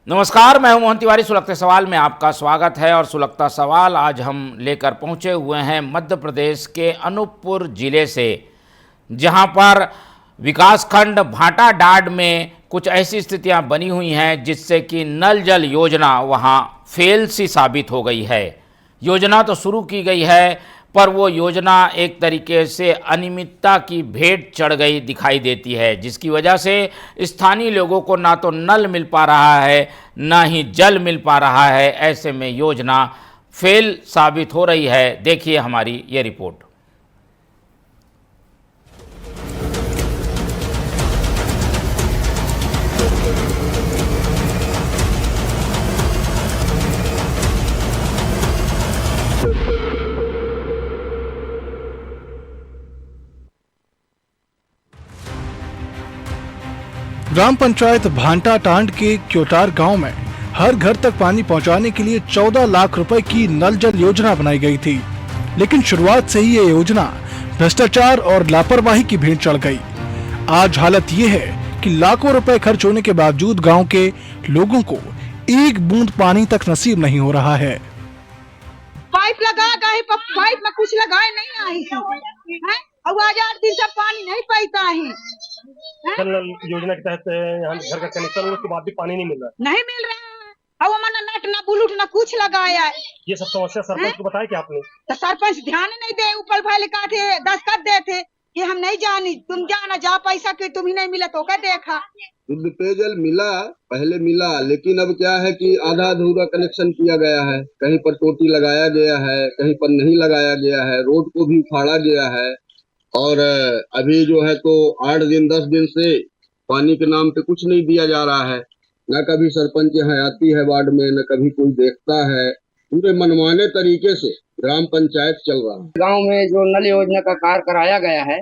नमस्कार, मैं हूं मोहन तिवारी। सुलगते सवाल में आपका स्वागत है। और सुलगता सवाल आज हम लेकर पहुंचे हुए हैं मध्य प्रदेश के अनूपपुर जिले से, जहां पर विकासखंड भाटाडांड में कुछ ऐसी स्थितियां बनी हुई हैं जिससे कि नल जल योजना वहां फेल सी साबित हो गई है। योजना तो शुरू की गई है, पर वो योजना एक तरीके से अनियमितता की भेंट चढ़ गई दिखाई देती है, जिसकी वजह से स्थानीय लोगों को ना तो नल मिल पा रहा है, ना ही जल मिल पा रहा है। ऐसे में योजना फेल साबित हो रही है। देखिए हमारी ये रिपोर्ट। ग्राम पंचायत भाटाडांड के क्योटार गांव में हर घर तक पानी पहुंचाने के लिए 14 लाख रुपए की नल जल योजना बनाई गई थी, लेकिन शुरुआत से ही ये योजना भ्रष्टाचार और लापरवाही की भेंट चढ़ गई। आज हालत ये है कि लाखों रुपए खर्च होने के बावजूद गांव के लोगों को एक बूंद पानी तक नसीब नहीं हो रहा है। पाइप लगा गए, पाइप में कुछ लगाए नहीं आई है, अब आज 8 दिन से पानी नहीं पाता है। योजना के तहत यहाँ घर का कनेक्शन उसके बाद भी पानी नहीं मिल रहा है। अब हमारा नट ना बुलूट ना कुछ लगाया है। ये सब समस्या सरपंच को बताया क्या आपने? तो सरपंच ध्यान नहीं दे, ऊपर भाई लिखा थे दस्तखत दे थे कि हम नहीं जानी, तुम जाना, जा पैसा के तुम ही नहीं मिला तो क्या देखा। शुद्ध पेयजल मिला, पहले मिला, लेकिन अब क्या है कि आधा अधूरा कनेक्शन किया गया है। कहीं पर टोटी लगाया गया है, कहीं पर नहीं लगाया गया है, रोड को भी उखाड़ा गया है। और अभी जो है तो 8 दिन 10 दिन से पानी के नाम पे कुछ नहीं दिया जा रहा है। न कभी सरपंच यहाँ आती है वार्ड में, न कभी कोई देखता है। पूरे मनमाने तरीके से ग्राम पंचायत चल रहा है। गांव में जो नल योजना का कार्य कराया गया है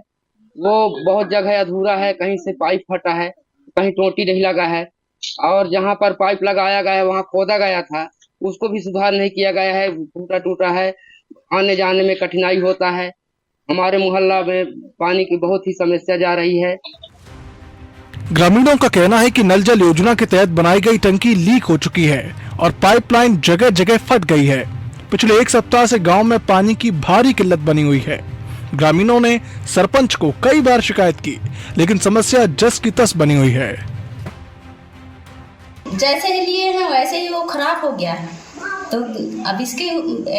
वो बहुत जगह अधूरा है। कहीं से पाइप फटा है, कहीं टोटी नहीं लगा है, और जहां पर पाइप लगाया गया है वहां खोदा गया था, उसको भी सुधार नहीं किया गया है, टूटा टूटा है, आने जाने में कठिनाई होता है। हमारे मोहल्ला में पानी की बहुत ही समस्या जा रही है। ग्रामीणों का कहना है कि नल जल योजना के तहत बनाई गई टंकी लीक हो चुकी है और पाइपलाइन जगह जगह फट गई है। पिछले 1 सप्ताह से गांव में पानी की भारी किल्लत बनी हुई है। ग्रामीणों ने सरपंच को कई बार शिकायत की, लेकिन समस्या जस की तस बनी हुई है। जैसे ही लिए हैं वैसे ही वो खराब हो गया है, तो अब इसके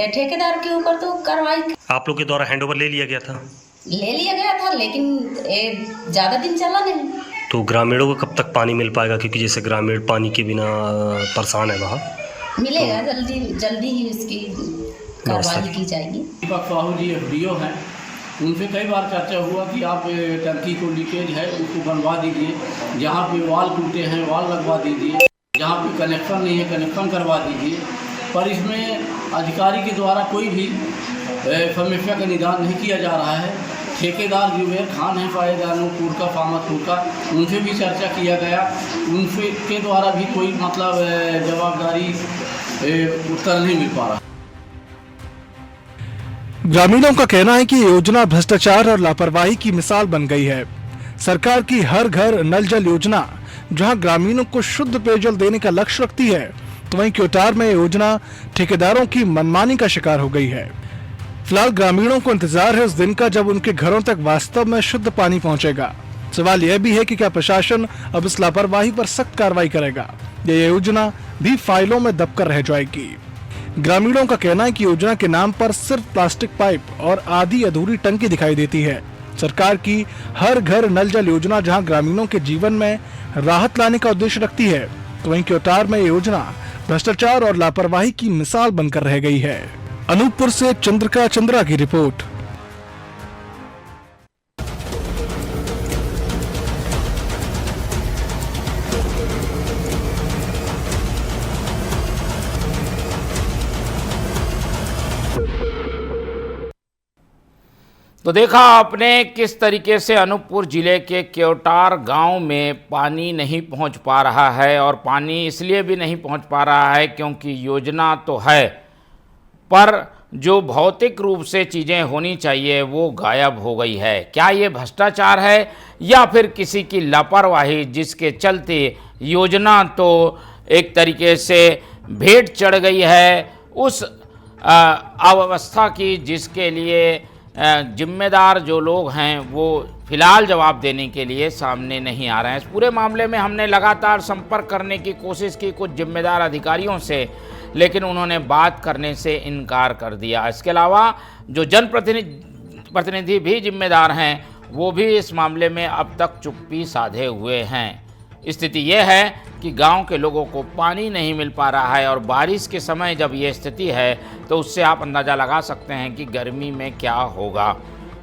ठेकेदार के ऊपर तो कार्रवाई। आप लोग के द्वारा हैंडओवर ले लिया गया था? ले लिया गया था, लेकिन ज्यादा दिन चला नहीं। तो ग्रामीणों को कब तक पानी मिल पाएगा? क्योंकि जैसे ग्रामीण पानी के बिना परेशान है, वहाँ मिलेगा जल्दी ही इसकी कार्रवाई की जाएगी। दीपक साहू जी FDO हैं, उनसे कई बार चर्चा हुआ कि आप टंकी को लीकेज है उसको बनवा दीजिए, जहाँ पे वाल टूटे हैं वाल लगवा दीजिए, जहाँ पे कनेक्शन नहीं है कनेक्शन करवा दीजिए। पर इसमें अधिकारी के द्वारा कोई भी समस्या का निदान नहीं किया जा रहा है। ठेकेदार जुबेर खान है फायदानुपुर का, फामतपुर का, उनसे भी चर्चा किया गया, उनसे के द्वारा भी कोई मतलब जवाबदारी उत्तर नहीं मिल पा रहा। ग्रामीणों का कहना है कि ये योजना भ्रष्टाचार और लापरवाही की मिसाल बन गई है। सरकार की हर घर नल जल योजना जहां ग्रामीणों को शुद्ध पेयजल देने का लक्ष्य रखती है, तो वहीं क्योटार में योजना ठेकेदारों की मनमानी का शिकार हो गई है। फिलहाल ग्रामीणों को इंतजार है उस दिन का जब उनके घरों तक वास्तव में शुद्ध पानी पहुंचेगा। सवाल यह भी है कि क्या प्रशासन अब इस लापरवाही पर सख्त कार्रवाई करेगा, ये योजना भी फाइलों में दबकर रह जाएगी। ग्रामीणों का कहना है कि योजना के नाम पर सिर्फ प्लास्टिक पाइप और आधी अधूरी टंकी दिखाई देती है। सरकार की हर घर नल जल योजना जहां ग्रामीणों के जीवन में राहत लाने का उद्देश्य रखती है, तो वहीं क्योटार में योजना भ्रष्टाचार और लापरवाही की मिसाल बनकर रह गई है। अनूपपुर से चंद्रिका चंद्रा की रिपोर्ट। तो देखा आपने किस तरीके से अनूपपुर जिले के क्योटार गांव में पानी नहीं पहुंच पा रहा है। और पानी इसलिए भी नहीं पहुंच पा रहा है क्योंकि योजना तो है, पर जो भौतिक रूप से चीज़ें होनी चाहिए वो गायब हो गई है। क्या ये भ्रष्टाचार है या फिर किसी की लापरवाही, जिसके चलते योजना तो एक तरीके से भेंट चढ़ गई है उस अव्यवस्था की, जिसके लिए जिम्मेदार जो लोग हैं वो फिलहाल जवाब देने के लिए सामने नहीं आ रहे हैं। इस पूरे मामले में हमने लगातार संपर्क करने की कोशिश की कुछ जिम्मेदार अधिकारियों से, लेकिन उन्होंने बात करने से इनकार कर दिया। इसके अलावा जो जनप्रतिनिधि भी जिम्मेदार हैं वो भी इस मामले में अब तक चुप्पी साधे हुए हैं। स्थिति ये है कि गांव के लोगों को पानी नहीं मिल पा रहा है, और बारिश के समय जब ये स्थिति है तो उससे आप अंदाज़ा लगा सकते हैं कि गर्मी में क्या होगा।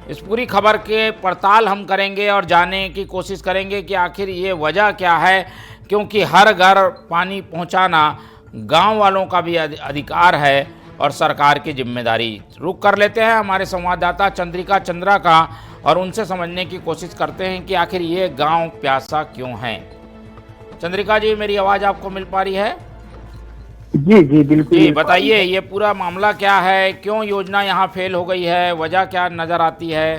इस पूरी खबर के पड़ताल हम करेंगे और जानने की कोशिश करेंगे कि आखिर ये वजह क्या है, क्योंकि हर घर पानी पहुंचाना गांव वालों का भी अधिकार है और सरकार की जिम्मेदारी। रुक कर लेते हैं हमारे संवाददाता चंद्रिका चंद्रा का और उनसे समझने की कोशिश करते हैं कि आखिर ये गांव प्यासा क्यों है। चंद्रिका जी, मेरी आवाज़ आपको मिल पा रही है? जी जी बिल्कुल। जी बताइए, ये पूरा मामला क्या है, क्यों योजना यहाँ फेल हो गई है, वजह क्या नज़र आती है?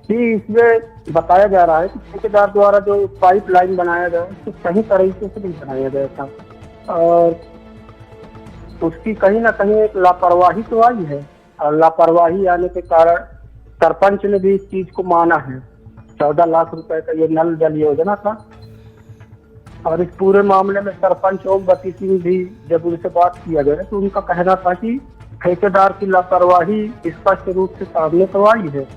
जी, इसमें बताया जा रहा है कि ठेकेदार द्वारा जो पाइपलाइन बनाया गया उसको सही तरीके से नहीं बनाया गया था, और उसकी कहीं ना कहीं एक लापरवाही तो आई है, और लापरवाही आने के कारण सरपंच ने भी इस चीज को माना है। 14 लाख रुपए का ये नल जल योजना था, और इस पूरे मामले में सरपंच ओमवती सिंह भी जब उनसे बात किया गया तो उनका कहना था कि ठेकेदार की लापरवाही स्पष्ट रूप से सामने तो आई है,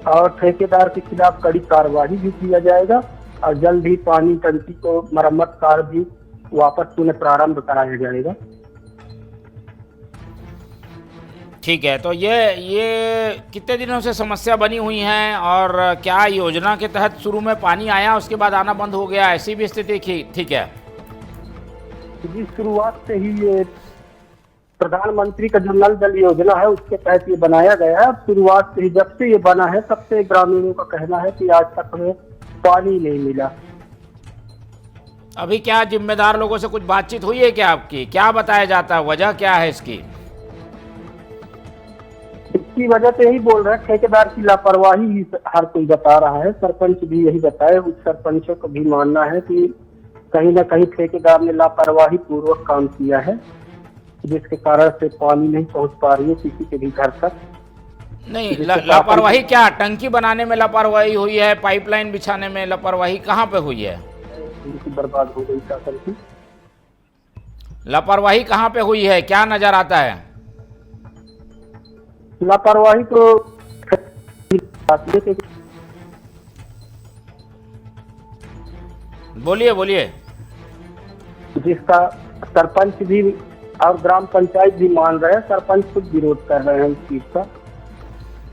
और ठेकेदार के खिलाफ कड़ी कार्रवाई भी किया जाएगा, और जल्द ही पानी टंकी को मरम्मत कार्य भी वापस पुनः प्रारंभ कराया जाएगा। ठीक है, तो ये कितने दिनों से समस्या बनी हुई है, और क्या योजना के तहत शुरू में पानी आया उसके बाद आना बंद हो गया, ऐसी भी स्थिति ठीक है? जी, शुरुआत से ही ये प्रधानमंत्री का जो नल जल योजना है उसके तहत ये बनाया गया है। शुरुआत से ही जब से ये बना है तब से ग्रामीणों का कहना है कि आज तक हमें पानी नहीं मिला। अभी क्या जिम्मेदार लोगों से कुछ बातचीत हुई है क्या आपकी? क्या बताया जाता है, वजह क्या है इसकी? इसकी वजह से यही बोल रहे हैं, ठेकेदार की लापरवाही ही हर कोई बता रहा है। सरपंच भी यही बताए, उस सरपंचों का भी मानना है कि कहीं ना कहीं ठेकेदार ने लापरवाही पूर्वक काम किया है, जिसके कारण से पानी नहीं पहुंच पा रही है किसी के भी घर तक। नहीं, लापरवाही क्या? टंकी बनाने में लापरवाही हुई है, पाइपलाइन बिछाने में लापरवाही कहाँ पे हुई है? बर्बाद हो गई शासन की। लापरवाही कहाँ पे हुई है, क्या नजर आता है? लापरवाही तो बोलिए। जिसका सरपंच भी और ग्राम पंचायत भी मान रहे हैं, सरपंच खुद विरोध कर रहे हैं इस चीज का।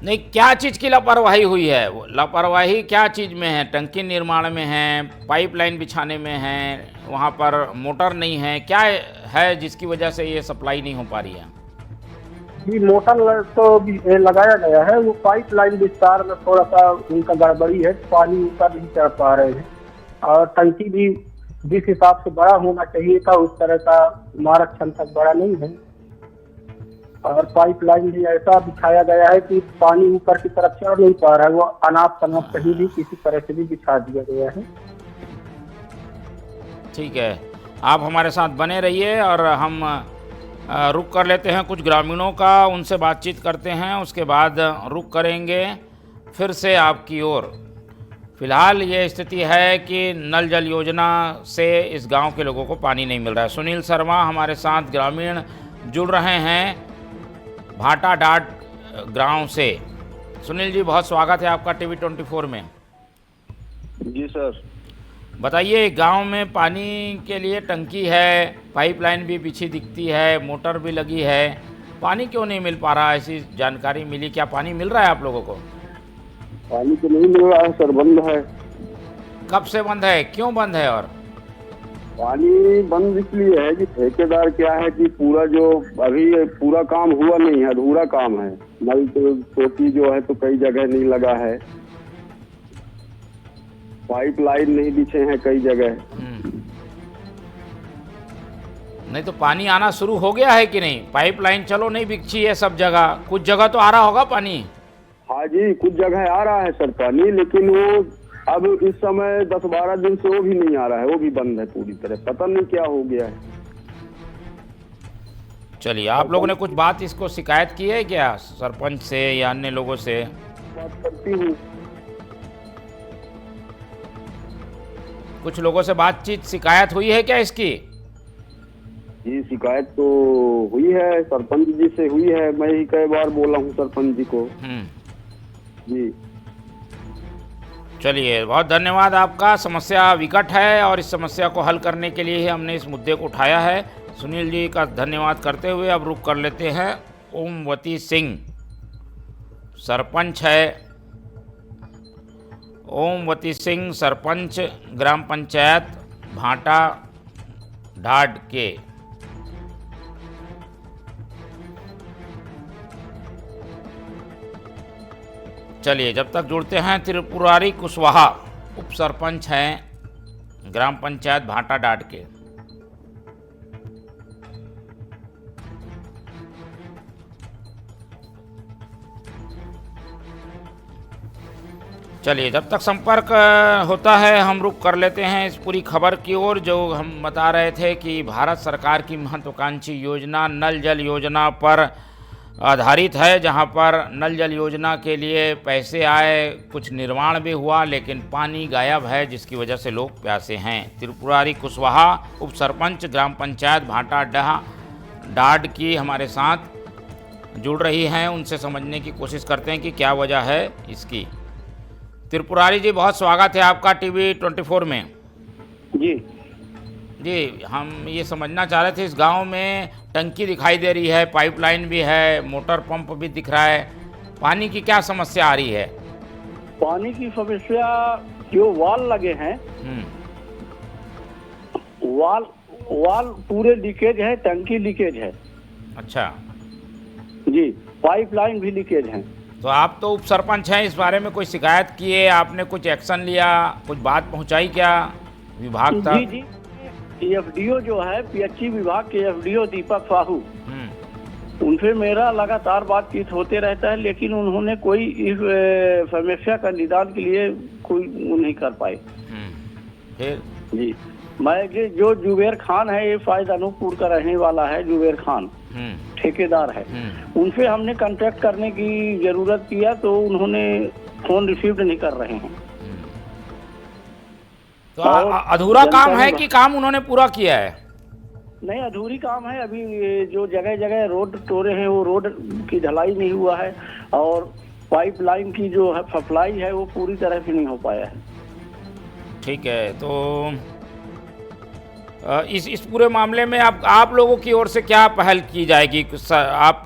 नहीं, क्या चीज़ की लापरवाही हुई है? वो लापरवाही क्या चीज़ में है? टंकी निर्माण में है, पाइपलाइन बिछाने में है, वहाँ पर मोटर नहीं है, क्या है जिसकी वजह से ये सप्लाई नहीं हो पा रही है? जी, मोटर तो लगाया गया है, वो पाइपलाइन विस्तार में थोड़ा सा उनका गड़बड़ी है, पानी ऊपर नहीं चढ़ पा रहे हैं, और टंकी भी जिस हिसाब से बड़ा होना चाहिए था उस तरह का मारक क्षमता बड़ा नहीं है, और पाइपलाइन भी ऐसा बिछाया गया है कि पानी ऊपर की तरफ चढ़ नहीं पा रहा है, वो अनाप शनाप कहीं भी किसी तरह से भी बिछा दिया गया है। ठीक है, आप हमारे साथ बने रहिए और हम रुक कर लेते हैं कुछ ग्रामीणों का, उनसे बातचीत करते हैं, उसके बाद रुक करेंगे फिर से आपकी ओर। फिलहाल ये स्थिति है कि नल जल योजना से इस गांव के लोगों को पानी नहीं मिल रहा है। सुनील शर्मा हमारे साथ ग्रामीण जुड़ रहे हैं भाटा डाट गांव से। सुनील जी, बहुत स्वागत है आपका टीवी 24 में। जी सर। बताइए, गांव में पानी के लिए टंकी है, पाइपलाइन भी पीछे दिखती है, मोटर भी लगी है, पानी क्यों नहीं मिल पा रहा? ऐसी जानकारी मिली, क्या पानी मिल रहा है आप लोगों को? पानी तो नहीं मिल रहा है सर, बंद है। कब से बंद है, क्यों बंद है? और पानी बंद इसलिए है कि ठेकेदार क्या है कि पूरा जो अभी पूरा काम हुआ नहीं है, अधूरा काम है। नल तो टोटी जो है तो कई जगह नहीं लगा है, पाइपलाइन नहीं बिछे हैं कई जगह। नहीं तो पानी आना शुरू हो गया है कि नहीं? पाइपलाइन चलो नहीं बिछी है सब जगह, कुछ जगह तो आ रहा होगा पानी। हाँ जी, कुछ जगह आ रहा है सर पानी, लेकिन वो अब इस समय 10-12 दिन से वो भी नहीं आ रहा है, वो भी बंद है पूरी तरह, पता नहीं क्या हो गया है। चलिए, आप लोगों ने कुछ बात इसको शिकायत की है क्या सरपंच से या अन्य लोगों से? बात करती हूँ, कुछ लोगों से बातचीत शिकायत हुई है क्या इसकी? ये शिकायत तो हुई है, सरपंच जी से हुई है, मैं ही कई बार बोला हूँ सरपंच जी को जी। चलिए, बहुत धन्यवाद आपका। समस्या विकट है और इस समस्या को हल करने के लिए ही हमने इस मुद्दे को उठाया है। सुनील जी का धन्यवाद करते हुए अब रुक कर लेते हैं ओमवती सिंह, सरपंच है। ओमवती सिंह, सरपंच ग्राम पंचायत भाटा ढाड के। चलिए, जब तक जुड़ते हैं त्रिपुरारी कुशवाहा, उप सरपंच हैं ग्राम पंचायत भाटा डाड के। चलिए, जब तक संपर्क होता है हम रुक कर लेते हैं इस पूरी खबर की ओर, जो हम बता रहे थे कि भारत सरकार की महत्वाकांक्षी योजना नल जल योजना पर आधारित है, जहां पर नल जल योजना के लिए पैसे आए, कुछ निर्माण भी हुआ, लेकिन पानी गायब है, जिसकी वजह से लोग प्यासे हैं। त्रिपुरारी कुशवाहा, उप सरपंच ग्राम पंचायत भाटा डाड की हमारे साथ जुड़ रही हैं, उनसे समझने की कोशिश करते हैं कि क्या वजह है इसकी। त्रिपुरारी जी, बहुत स्वागत है आपका टीवी 24 में। जी जी, हम ये समझना चाह रहे थे, इस गांव में टंकी दिखाई दे रही है, पाइपलाइन भी है, मोटर पंप भी दिख रहा है, पानी की क्या समस्या आ रही है? पानी की समस्या, जो वाल लगे हैं, वाल पूरे लीकेज है, टंकी लीकेज है। अच्छा जी, पाइपलाइन भी लीकेज है। तो आप तो उप सरपंच हैं, इस बारे में कोई शिकायत की है आपने? कुछ एक्शन लिया, कुछ बात पहुंचाई क्या विभाग तक? जी जी, एफडीओ जो है, पीएचई विभाग के एफडीओ दीपक साहू, उनसे मेरा लगातार बातचीत होते रहता है, लेकिन उन्होंने कोई इस समस्या का निदान के लिए कोई नहीं कर पाए। फिर जी, मैं जो जुबेर खान है, ये फायदानुपुर का रहने वाला है, जुबेर खान ठेकेदार है, उनसे हमने कांटेक्ट करने की जरूरत किया तो उन्होंने फोन रिसीव नहीं कर रहे हैं। तो अधूरा काम है कि काम उन्होंने पूरा किया है? नहीं, अधूरी काम है। अभी जो जगह जगह रोड टोरे हैं, वो रोड की ढलाई नहीं हुआ है, और पाइपलाइन की जो है सप्लाई है, वो पूरी तरह से नहीं हो पाया है। ठीक है, तो इस पूरे मामले में आप लोगों की ओर से क्या पहल की जाएगी? आप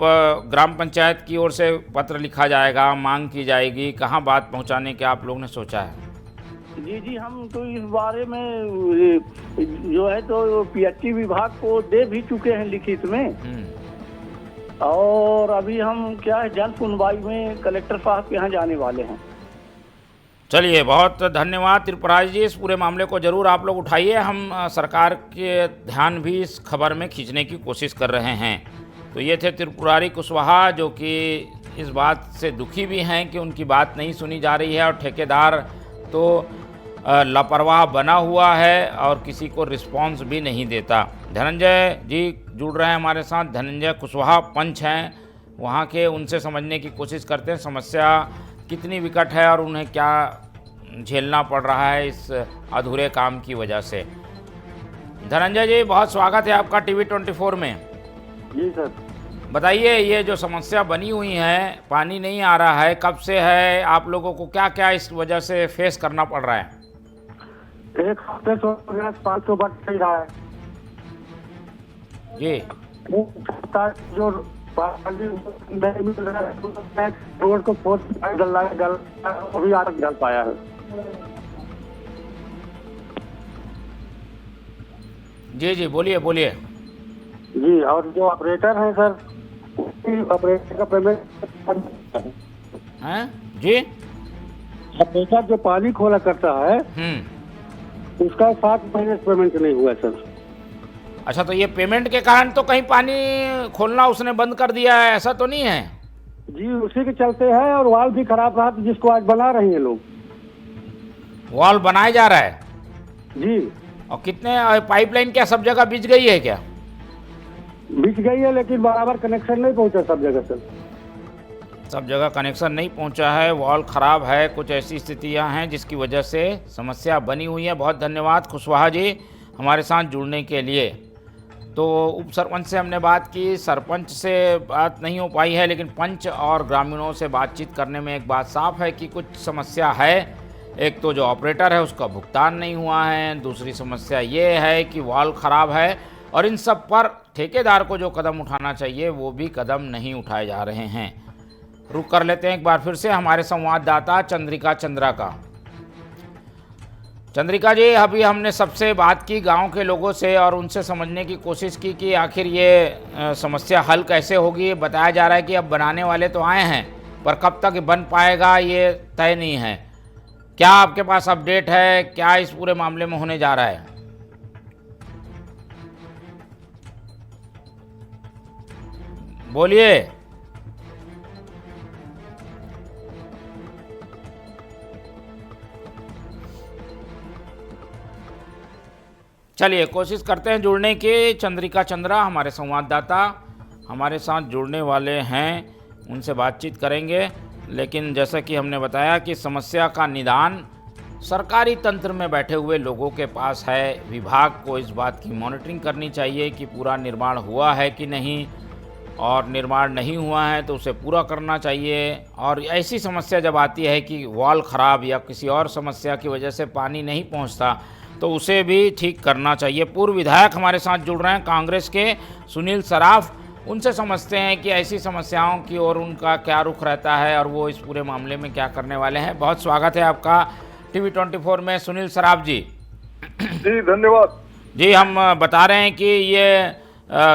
ग्राम पंचायत की ओर से पत्र लिखा जाएगा, मांग की जाएगी, कहाँ बात पहुँचाने के आप लोगों ने सोचा है? जी जी, हम तो इस बारे में जो है तो पीएचई विभाग को दे भी चुके हैं लिखित में, और अभी हम क्या है, जन सुनवाई में कलेक्टर साहब के यहाँ जाने वाले हैं। चलिए, बहुत धन्यवाद त्रिपुरारी जी, इस पूरे मामले को जरूर आप लोग उठाइए, हम सरकार के ध्यान भी इस खबर में खींचने की कोशिश कर रहे हैं। तो ये थे त्रिपुरारी कुशवाहा, जो कि इस बात से दुखी भी हैं कि उनकी बात नहीं सुनी जा रही है, और ठेकेदार तो लापरवाह बना हुआ है और किसी को रिस्पॉन्स भी नहीं देता। धनंजय जी जुड़ रहे हैं हमारे साथ, धनंजय कुशवाहा पंच हैं वहाँ के, उनसे समझने की कोशिश करते हैं समस्या कितनी विकट है और उन्हें क्या झेलना पड़ रहा है इस अधूरे काम की वजह से। धनंजय जी, बहुत स्वागत है आपका टीवी 24 में। जी सर, बताइए, ये जो समस्या बनी हुई है, पानी नहीं आ रहा है, कब से है? आप लोगों को क्या क्या इस वजह से फेस करना पड़ रहा है? एक हफ्ते से 500 बढ़ नहीं रहा है जी। जो रोड को अभी आज तक जल पाया है। जी जी, बोलिए बोलिए। जी, और जो ऑपरेटर है सर, ऑपरेटर का पेमेंट हैं जी? ऑपरेटर जो पानी खोला करता है, उसका 7 महीने पेमेंट नहीं हुआ सर। अच्छा, तो ये पेमेंट के कारण तो कहीं पानी खोलना उसने बंद कर दिया है, ऐसा तो नहीं है? जी, उसी के चलते है, और वाल भी खराब रहा जिसको आज बना रहे हैं लोग। वॉल बनाया जा रहा है जी और कितने पाइपलाइन क्या सब जगह बिछ गई है क्या? बिछ गई है, लेकिन बराबर कनेक्शन नहीं पहुंचा सब जगह से। सब जगह कनेक्शन नहीं पहुंचा है, वॉल ख़राब है, कुछ ऐसी स्थितियां हैं जिसकी वजह से समस्या बनी हुई है। बहुत धन्यवाद कुशवाहा जी हमारे साथ जुड़ने के लिए। तो उप सरपंच से हमने बात की, सरपंच से बात नहीं हो पाई है, लेकिन पंच और ग्रामीणों से बातचीत करने में एक बात साफ है कि कुछ समस्या है। एक तो जो ऑपरेटर है उसका भुगतान नहीं हुआ है, दूसरी समस्या ये है कि वॉल ख़राब है, और इन सब पर ठेकेदार को जो कदम उठाना चाहिए वो भी कदम नहीं उठाए जा रहे हैं। रुक कर लेते हैं एक बार फिर से हमारे संवाददाता चंद्रिका चंद्रा का। चंद्रिका जी, अभी हमने सबसे बात की गांव के लोगों से और उनसे समझने की कोशिश की कि आखिर ये समस्या हल कैसे होगी। बताया जा रहा है कि अब बनाने वाले तो आए हैं, पर कब तक बन पाएगा ये तय नहीं है। क्या आपके पास अपडेट है, क्या इस पूरे मामले में होने जा रहा है? बोलिए। चलिए कोशिश करते हैं जुड़ने की। चंद्रिका चंद्रा हमारे संवाददाता हमारे साथ जुड़ने वाले हैं, उनसे बातचीत करेंगे। लेकिन जैसा कि हमने बताया कि समस्या का निदान सरकारी तंत्र में बैठे हुए लोगों के पास है। विभाग को इस बात की मॉनिटरिंग करनी चाहिए कि पूरा निर्माण हुआ है कि नहीं, और निर्माण नहीं हुआ है तो उसे पूरा करना चाहिए। और ऐसी समस्या जब आती है कि वॉल ख़राब या किसी और समस्या की वजह से पानी नहीं पहुंचता, तो उसे भी ठीक करना चाहिए। पूर्व विधायक हमारे साथ जुड़ रहे हैं कांग्रेस के सुनील सराफ, उनसे समझते हैं कि ऐसी समस्याओं की ओर उनका क्या रुख रहता है और वो इस पूरे मामले में क्या करने वाले हैं। बहुत स्वागत है आपका टीवी 24 में सुनील सराफ जी। जी धन्यवाद जी। हम बता रहे हैं कि ये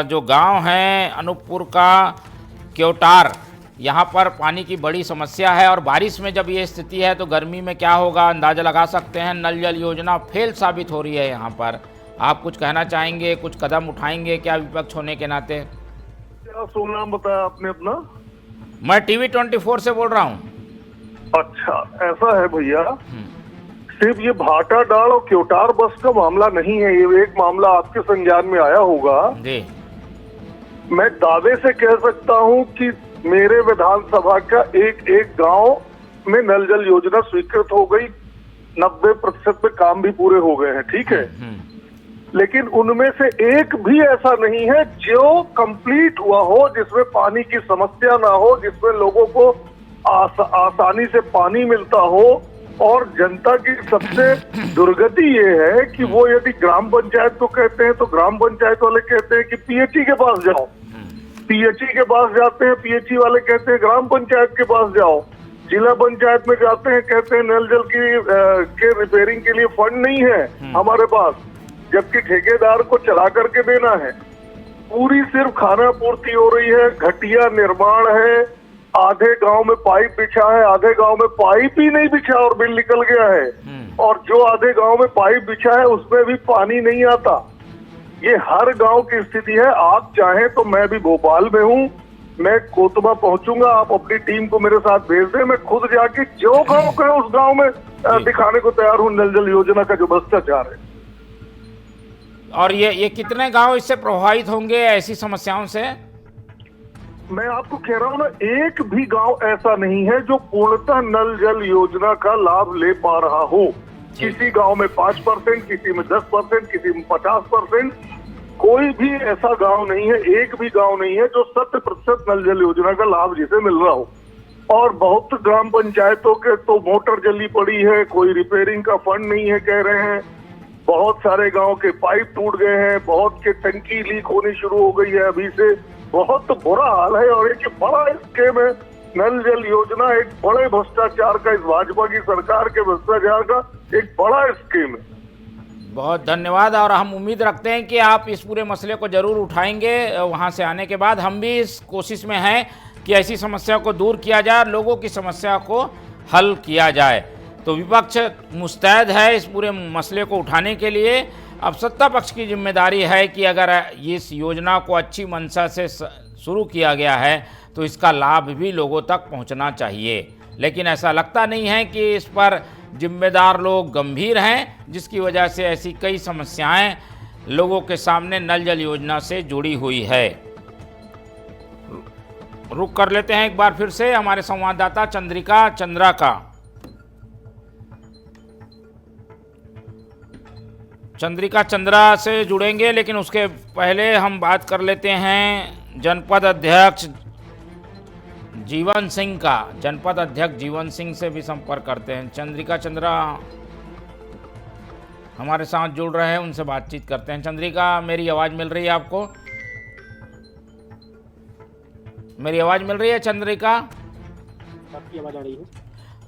जो गांव है अनूपपुर का क्योटार, यहाँ पर पानी की बड़ी समस्या है, और बारिश में जब ये स्थिति है तो गर्मी में क्या होगा अंदाज़ा लगा सकते हैं। नल जल योजना फेल साबित हो रही है यहाँ पर। आप कुछ कहना चाहेंगे, कुछ कदम उठाएंगे क्या विपक्ष होने के नाते? क्या शुभ नाम बताया आपने अपना? मैं टीवी 24 से बोल रहा हूँ। अच्छा, ऐसा है भैया, सिर्फ ये भाटा डाल और क्योटार बस का मामला नहीं है, ये एक मामला आपके संज्ञान में आया होगा जी। मैं दावे से कह सकता हूँ कि मेरे विधानसभा का एक एक गांव में नल जल योजना स्वीकृत हो गई, 90% पे काम भी पूरे हो गए हैं, ठीक है। लेकिन उनमें से एक भी ऐसा नहीं है जो कंप्लीट हुआ हो, जिसमें पानी की समस्या ना हो, जिसमें लोगों को आसानी से पानी मिलता हो। और जनता की सबसे दुर्गति ये है कि वो यदि ग्राम पंचायत को कहते हैं तो ग्राम पंचायत वाले कहते हैं कि पीएचई के पास जाओ, पीएचई के पास जाते हैं, पीएचई वाले कहते हैं ग्राम पंचायत के पास जाओ, जिला पंचायत में जाते हैं कहते हैं नल जल के रिपेयरिंग के लिए फंड नहीं है हमारे पास, जबकि ठेकेदार को चला करके देना है। पूरी सिर्फ खाना पूर्ति हो रही है, घटिया निर्माण है, आधे गांव में पाइप बिछा है, आधे गांव में पाइप ही नहीं बिछा और बिल निकल गया है, और जो आधे गांव में पाइप बिछा है उसमें भी पानी नहीं आता। ये हर गांव की स्थिति है। आप चाहें तो मैं भी भोपाल में हूँ, मैं कोतबा पहुंचूंगा, आप अपनी टीम को मेरे साथ भेज दें, मैं खुद जाके जो गांव कहे उस गांव में दिखाने को तैयार हूँ नल जल योजना का जो भ्रष्टाचार है। और ये कितने गांव इससे प्रभावित होंगे ऐसी समस्याओं से? मैं आपको कह रहा हूँ ना, एक भी गांव ऐसा नहीं है जो पूर्णतः नल जल योजना का लाभ ले पा रहा हो। किसी गांव में 5%, किसी में 10%, किसी में 50%, कोई भी ऐसा गांव नहीं है, एक भी गांव नहीं है जो 100% नल जल योजना का लाभ जिसे मिल रहा हो। और बहुत ग्राम पंचायतों के तो मोटर जली पड़ी है, कोई रिपेयरिंग का फंड नहीं है कह रहे हैं, बहुत सारे गांव के पाइप टूट गए हैं, बहुत के टंकी लीक होनी शुरू हो गई है अभी से, बहुत बुरा हाल है। और एक बड़ा स्कीम है नल जल योजना, एक बड़े भ्रष्टाचार का, इस भाजपा की सरकार के भ्रष्टाचार का एक बड़ा स्कीम है। बहुत धन्यवाद, और हम उम्मीद रखते हैं कि आप इस पूरे मसले को जरूर उठाएंगे वहां से आने के बाद। हम भी इस कोशिश में हैं कि ऐसी समस्या को दूर किया जाए, लोगों की समस्या को हल किया जाए। तो विपक्ष मुस्तैद है इस पूरे मसले को उठाने के लिए। अब सत्ता पक्ष की जिम्मेदारी है कि अगर इस योजना को अच्छी मंशा से शुरू किया गया है तो इसका लाभ भी लोगों तक पहुंचना चाहिए। लेकिन ऐसा लगता नहीं है कि इस पर जिम्मेदार लोग गंभीर हैं, जिसकी वजह से ऐसी कई समस्याएं लोगों के सामने नल जल योजना से जुड़ी हुई है। रुक कर लेते हैं एक बार फिर से हमारे संवाददाता चंद्रिका चंद्रा का। चंद्रिका चंद्रा से जुड़ेंगे, लेकिन उसके पहले हम बात कर लेते हैं जनपद अध्यक्ष जीवन सिंह का। जनपद अध्यक्ष जीवन सिंह से भी संपर्क करते हैं। चंद्रिका चंद्रा हमारे साथ जुड़ रहे हैं, उनसे बातचीत करते हैं। चंद्रिका, मेरी आवाज़ मिल रही है आपको? मेरी आवाज़ मिल रही है चंद्रिका? आपकी आवाज़ आ रही है?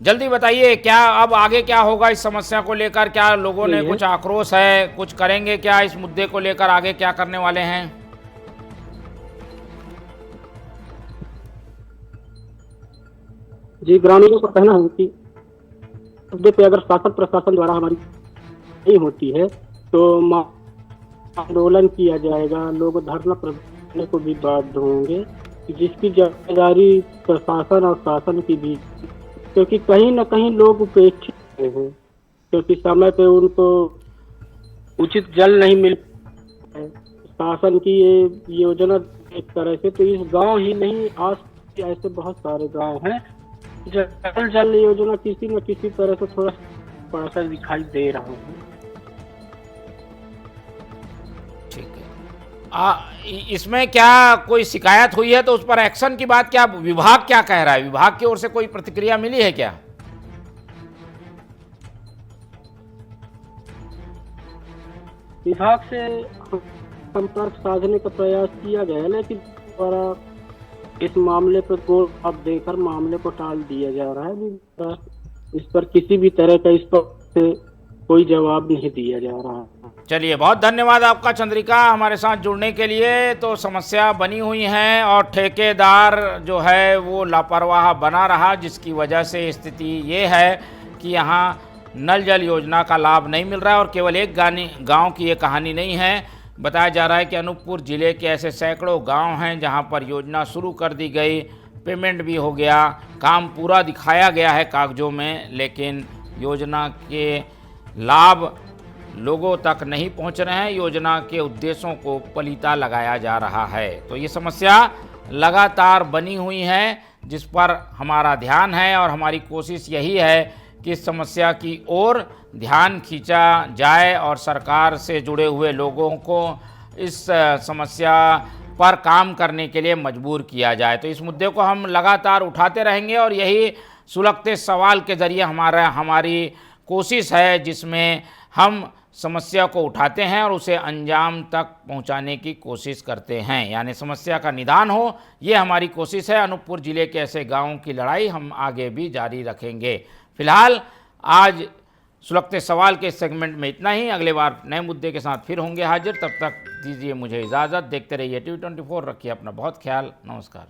जल्दी बताइए, क्या अब आगे क्या होगा इस समस्या को लेकर? क्या लोगों ने कुछ आक्रोश है, कुछ करेंगे क्या इस मुद्दे को लेकर? आगे क्या करने वाले हैं? जी, ग्रामीणों का कहना है कि मुद्दे पे अगर शासन प्रशासन द्वारा हमारी नहीं होती है तो आंदोलन किया जाएगा, लोग धरना प्रदर्शन को भी बाध्य होंगे, जिसकी जिम्मेदारी प्रशासन और शासन की भी, क्योंकि कहीं न कहीं लोग उपेक्षित हैं, क्योंकि समय पे उनको उचित जल नहीं मिल है। शासन की ये योजना एक तरह से तो इस गांव ही नहीं, आस ऐसे बहुत सारे गांव हैं जल योजना किसी न किसी तरह से थोड़ा सा दिखाई दे रहा है। ठीक है, इसमें क्या कोई शिकायत हुई है तो उस पर एक्शन की बात क्या विभाग क्या कह रहा है? विभाग की ओर से कोई प्रतिक्रिया मिली है क्या? विभाग से संपर्क साधने का प्रयास किया गया, लेकिन द्वारा इस मामले पर अब देकर मामले को टाल दिया जा रहा है। इस पर किसी भी तरह का इस पर कोई जवाब नहीं दिया जा रहा है। चलिए, बहुत धन्यवाद आपका चंद्रिका हमारे साथ जुड़ने के लिए। तो समस्या बनी हुई है और ठेकेदार जो है वो लापरवाह बना रहा, जिसकी वजह से स्थिति ये है कि यहाँ नल जल योजना का लाभ नहीं मिल रहा है। और केवल एक गांव की ये कहानी नहीं है, बताया जा रहा है कि अनूपपुर ज़िले के ऐसे सैकड़ों गांव हैं जहां पर योजना शुरू कर दी गई, पेमेंट भी हो गया, काम पूरा दिखाया गया है कागज़ों में, लेकिन योजना के लाभ लोगों तक नहीं पहुंच रहे हैं। योजना के उद्देश्यों को पलीता लगाया जा रहा है। तो ये समस्या लगातार बनी हुई है, जिस पर हमारा ध्यान है और हमारी कोशिश यही है कि इस समस्या की ओर ध्यान खींचा जाए और सरकार से जुड़े हुए लोगों को इस समस्या पर काम करने के लिए मजबूर किया जाए। तो इस मुद्दे को हम लगातार उठाते रहेंगे और यही सुलगते सवाल के ज़रिए हमारी कोशिश है, जिसमें हम समस्या को उठाते हैं और उसे अंजाम तक पहुंचाने की कोशिश करते हैं, यानी समस्या का निदान हो, ये हमारी कोशिश है। अनूपपुर ज़िले के ऐसे गाँवों की लड़ाई हम आगे भी जारी रखेंगे। फिलहाल आज सुलगते सवाल के सेगमेंट में इतना ही। अगले बार नए मुद्दे के साथ फिर होंगे हाजिर। तब तक दीजिए मुझे इजाज़त। देखते रहिए TV24। रखिए अपना बहुत ख्याल। नमस्कार।